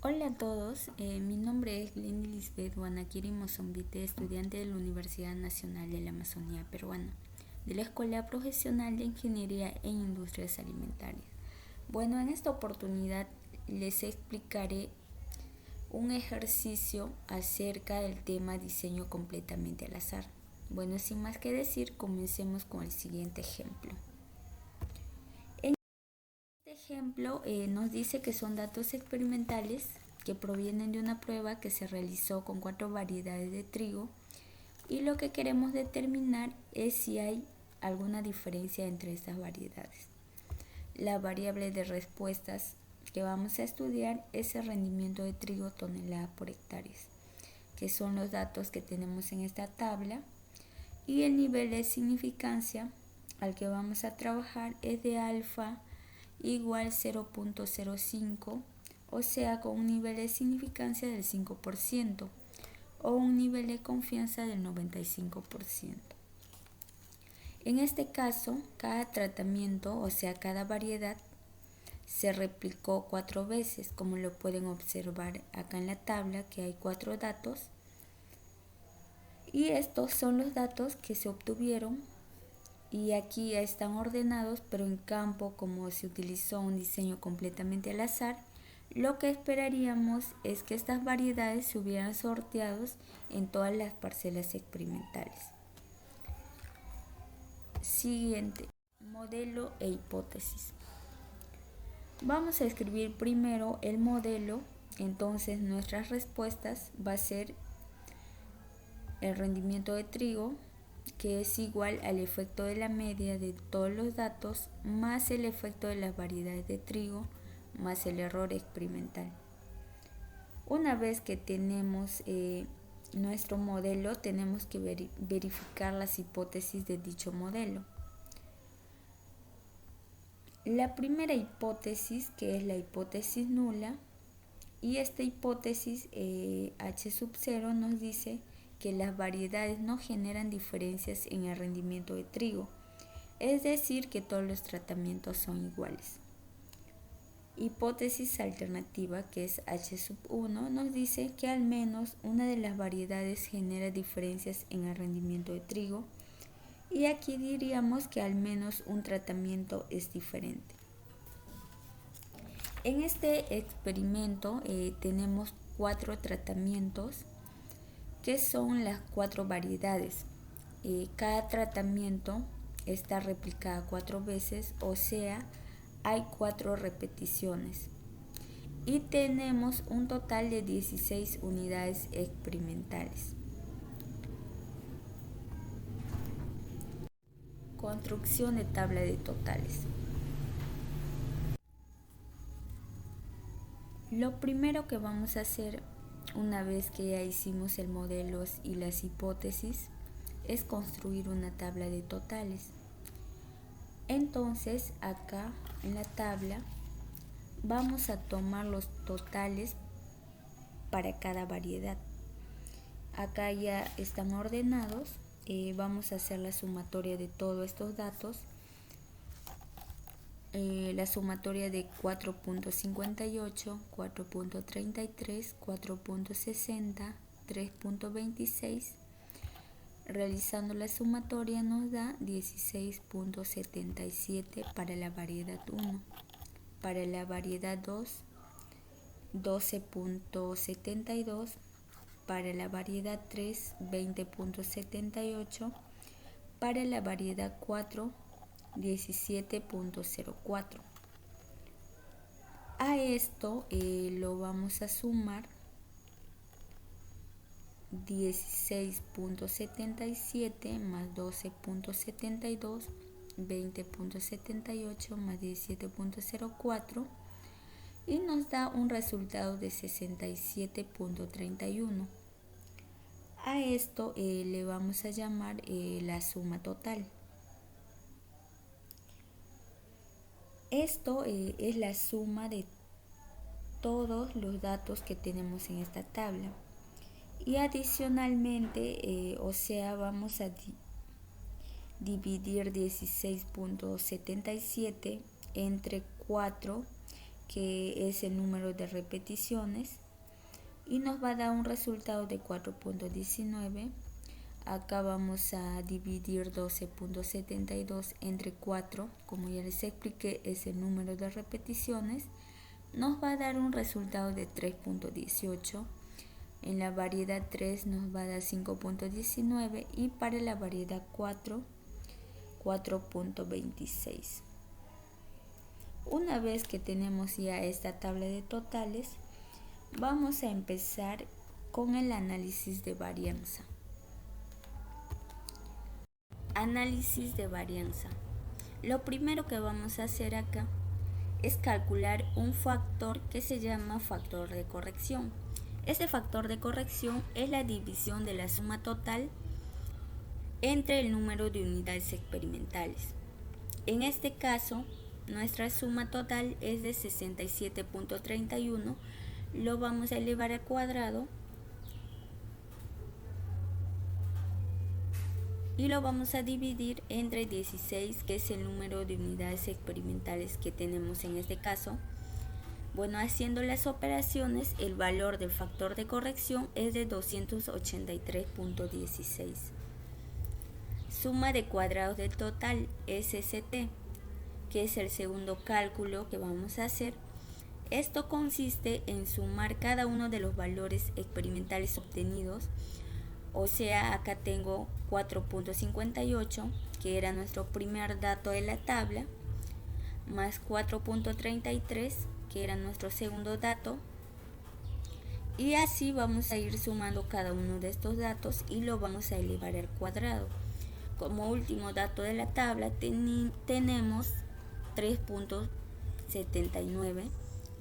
Hola a todos, mi nombre es Glendy Lisbeth Guanaquiri Mozombite, estudiante de la Universidad Nacional de la Amazonía Peruana, de la Escuela Profesional de Ingeniería en Industrias Alimentarias. Bueno, en esta oportunidad les explicaré un ejercicio acerca del tema diseño completamente al azar. Bueno, sin más que decir, comencemos con el siguiente ejemplo. Este ejemplo nos dice que son datos experimentales que provienen de una prueba que se realizó con 4 variedades de trigo y lo que queremos determinar es si hay alguna diferencia entre estas variedades. La variable de respuestas que vamos a estudiar es el rendimiento de trigo tonelada por hectáreas, que son los datos que tenemos en esta tabla, y el nivel de significancia al que vamos a trabajar es de alfa igual 0.05, o sea, con un nivel de significancia del 5% o un nivel de confianza del 95%. En este caso, cada tratamiento, o sea, cada variedad, se replicó 4 veces, como lo pueden observar acá en la tabla, que hay 4 datos. Y estos son los datos que se obtuvieron y aquí ya están ordenados, pero en campo, como se utilizó un diseño completamente al azar, lo que esperaríamos es que estas variedades se hubieran sorteado en todas las parcelas experimentales. Siguiente, modelo e hipótesis. Vamos a escribir primero el modelo, entonces nuestras respuestas va a ser el rendimiento de trigo, que es igual al efecto de la media de todos los datos más el efecto de las variedades de trigo más el error experimental. Una vez que tenemos nuestro modelo, tenemos que verificar las hipótesis de dicho modelo. La primera hipótesis, que es la hipótesis nula, y esta hipótesis H sub 0 nos dice que las variedades no generan diferencias en el rendimiento de trigo, es decir, que todos los tratamientos son iguales. Hipótesis alternativa, que es H sub 1, nos dice que al menos una de las variedades genera diferencias en el rendimiento de trigo, y aquí diríamos que al menos un tratamiento es diferente. En este experimento tenemos 4 tratamientos que son las 4 variedades. Cada tratamiento está replicada 4 veces, o sea, hay 4 repeticiones. Y tenemos un total de 16 unidades experimentales. Construcción de tabla de totales. Lo primero que vamos a hacer una vez que ya hicimos el modelo y las hipótesis es construir una tabla de totales. Entonces acá en la tabla vamos a tomar los totales para cada variedad. Acá ya están ordenados, vamos a hacer la sumatoria de todos estos datos. La sumatoria de 4.58, 4.33, 4.60, 3.26. Realizando la sumatoria nos da 16.77 para la variedad 1. Para la variedad 2, 12.72. Para la variedad 3, 20.78. Para la variedad 4, 17.04. A esto lo vamos a sumar 16.77 más 12.72, 20.78 más 17.04 y nos da un resultado de 67.31. A esto le vamos a llamar la suma total. Esto es la suma de todos los datos que tenemos en esta tabla. Y adicionalmente, o sea, vamos a dividir 16.77 entre 4 que es el número de repeticiones, y nos va a dar un resultado de 4.19. Acá vamos a dividir 12.72 entre 4, como ya les expliqué, es el número de repeticiones. Nos va a dar un resultado de 3.18. En la variedad 3 nos va a dar 5.19 y para la variedad 4, 4.26. Una vez que tenemos ya esta tabla de totales, vamos a empezar con el análisis de varianza. Análisis de varianza. Lo primero que vamos a hacer acá es calcular un factor que se llama factor de corrección. Este factor de corrección es la división de la suma total entre el número de unidades experimentales. En este caso, nuestra suma total es de 67.31. Lo vamos a elevar al cuadrado y lo vamos a dividir entre 16, que es el número de unidades experimentales que tenemos en este caso. Bueno, haciendo las operaciones, el valor del factor de corrección es de 283.16. Suma de cuadrados del total, SST, que es el segundo cálculo que vamos a hacer. Esto consiste en sumar cada uno de los valores experimentales obtenidos. O sea, acá tengo 4.58, que era nuestro primer dato de la tabla, más 4.33, que era nuestro segundo dato, y así vamos a ir sumando cada uno de estos datos y lo vamos a elevar al cuadrado. Como último dato de la tabla tenemos 3.79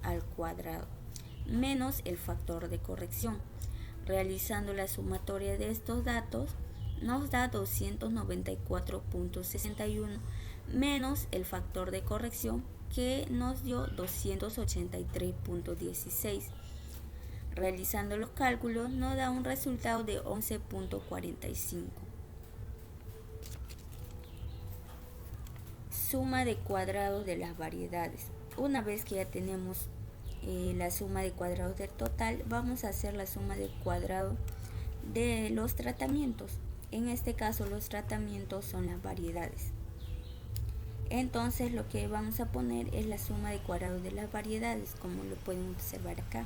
al cuadrado, menos el factor de corrección. Realizando la sumatoria de estos datos nos da 294.61 menos el factor de corrección, que nos dio 283.16. Realizando los cálculos nos da un resultado de 11.45. Suma de cuadrados de las variedades. Una vez que ya tenemos la suma de cuadrados del total, vamos a hacer la suma de cuadrado de los tratamientos. En este caso los tratamientos son las variedades. Entonces lo que vamos a poner es la suma de cuadrados de las variedades, como lo pueden observar acá.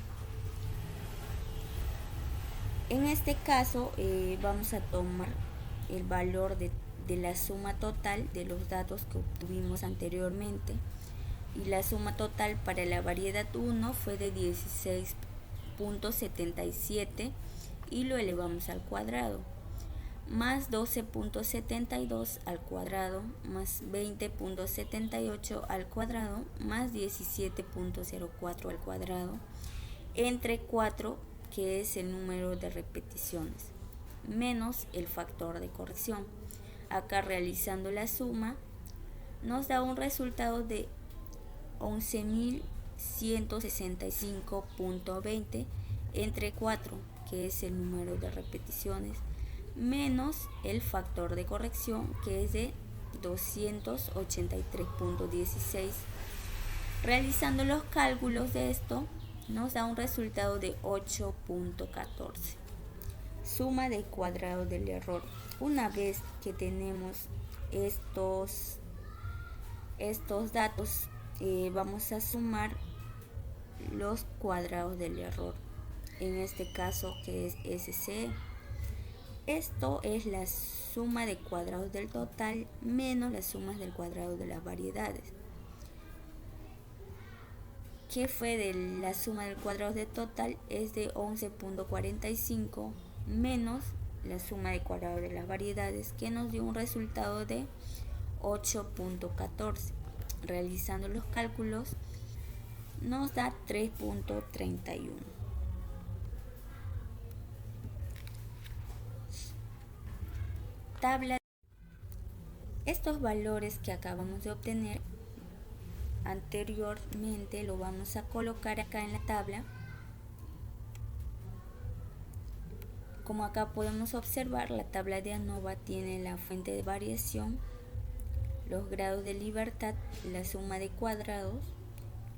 En este caso vamos a tomar el valor de la suma total de los datos que obtuvimos anteriormente, y la suma total para la variedad 1 fue de 16.77 y lo elevamos al cuadrado, más 12.72 al cuadrado, más 20.78 al cuadrado, más 17.04 al cuadrado, entre 4, que es el número de repeticiones, menos el factor de corrección. Acá, realizando la suma, nos da un resultado de 11.165.20 entre 4, que es el número de repeticiones, menos el factor de corrección, que es de 283.16. Realizando los cálculos de esto nos da un resultado de 8.14. Suma del cuadrado del error. Una vez que tenemos estos datos, vamos a sumar los cuadrados del error, en este caso que es SC. Esto es la suma de cuadrados del total menos las sumas del cuadrado de las variedades. ¿Qué fue de la suma del cuadrado del total? Es de 11.45 menos la suma de cuadrados de las variedades, que nos dio un resultado de 8.14. Realizando los cálculos nos da 3.31. Tabla. Estos valores que acabamos de obtener anteriormente lo vamos a colocar acá en la tabla. Como acá podemos observar, la tabla de ANOVA tiene la fuente de variación, los grados de libertad, la suma de cuadrados,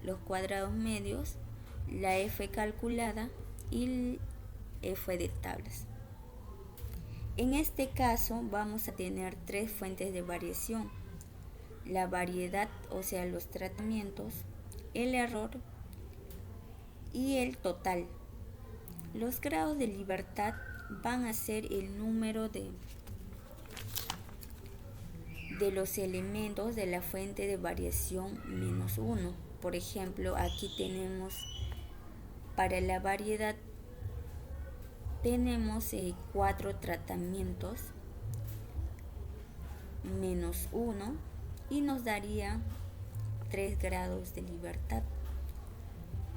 los cuadrados medios, la f calculada y el f de tablas. En este caso vamos a tener tres fuentes de variación: la variedad, o sea los tratamientos, el error y el total. Los grados de libertad van a ser el número de los elementos de la fuente de variación menos 1. Por ejemplo, aquí tenemos para la variedad tenemos 4 tratamientos menos 1 y nos daría 3 grados de libertad.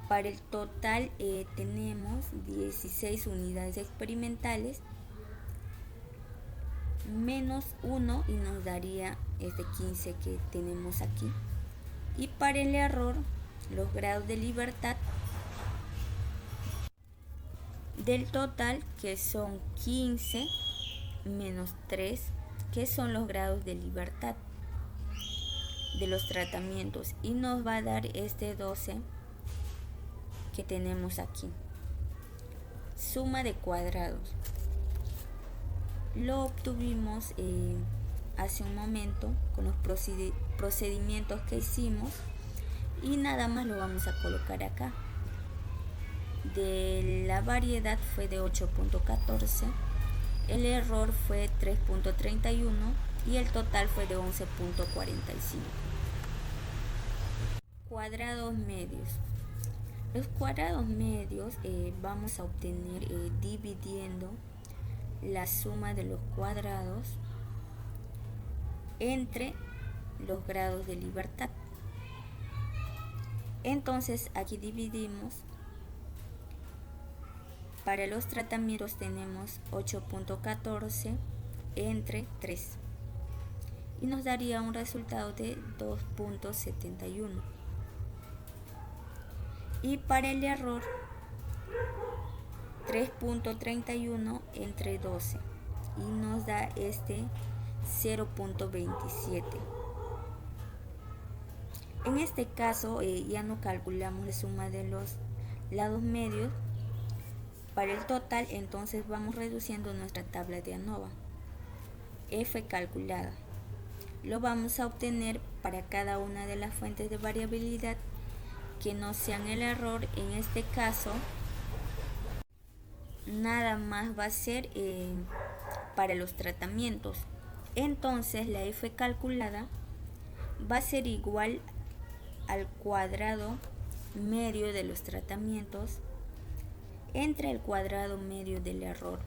Para el total tenemos 16 unidades experimentales menos 1 y nos daría 15 que tenemos aquí. Y para el error, los grados de libertad del total, que son 15 menos 3, que son los grados de libertad de los tratamientos, y nos va a dar 12 que tenemos aquí. Suma de cuadrados. Lo obtuvimos hace un momento con los procedimientos que hicimos y nada más lo vamos a colocar acá. De la variedad fue de 8.14, el error fue 3.31 y el total fue de 11.45. Cuadrados medios. Los cuadrados medios vamos a obtener dividiendo la suma de los cuadrados entre los grados de libertad. Entonces aquí dividimos. Para los tratamientos tenemos 8.14 entre 3 y nos daría un resultado de 2.71. Y para el error 3.31 entre 12 y nos da 0.27. En este caso ya no calculamos la suma de los lados medios. Para el total, entonces vamos reduciendo nuestra tabla de ANOVA. F calculada. Lo vamos a obtener para cada una de las fuentes de variabilidad que no sean el error. En este caso, nada más va a ser para los tratamientos. Entonces la F calculada va a ser igual al cuadrado medio de los tratamientos entre el cuadrado medio del error.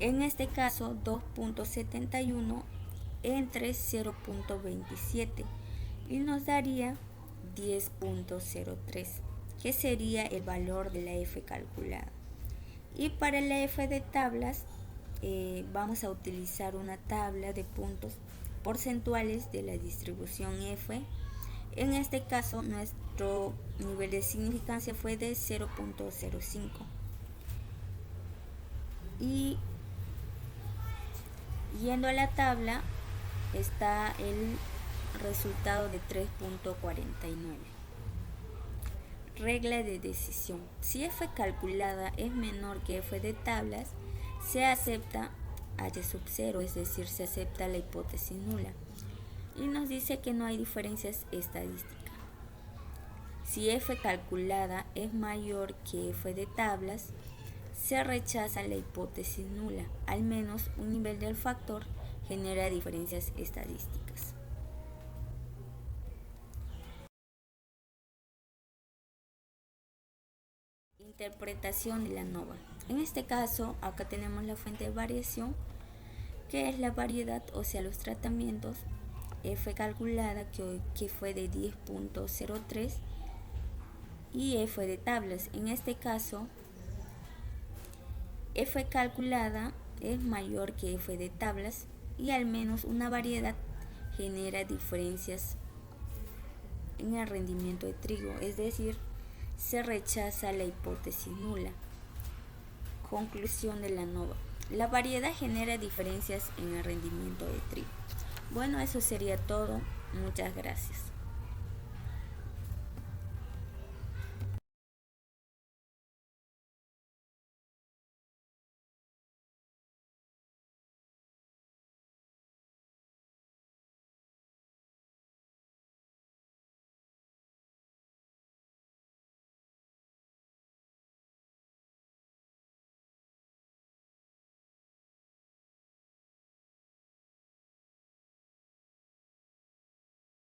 En este caso 2.71 entre 0.27 y nos daría 10.03, que sería el valor de la F calculada. Y para la F de tablas vamos a utilizar una tabla de puntos porcentuales de la distribución F. En este caso nuestro nivel de significancia fue de 0.05 y yendo a la tabla está el resultado de 3.49. Regla de decisión. Si F calculada es menor que F de tablas, se acepta H sub 0, es decir, se acepta la hipótesis nula. Y nos dice que no hay diferencias estadísticas. Si F calculada es mayor que F de tablas, se rechaza la hipótesis nula. Al menos un nivel del factor genera diferencias estadísticas. Interpretación de la ANOVA. En este caso, acá tenemos la fuente de variación, que es la variedad, o sea, los tratamientos. F calculada, que fue de 10.03, y F de tablas. En este caso, F calculada es mayor que F de tablas y al menos una variedad genera diferencias en el rendimiento de trigo, es decir, se rechaza la hipótesis nula. Conclusión de la ANOVA. La variedad genera diferencias en el rendimiento de trigo. Bueno, eso sería todo. Muchas gracias.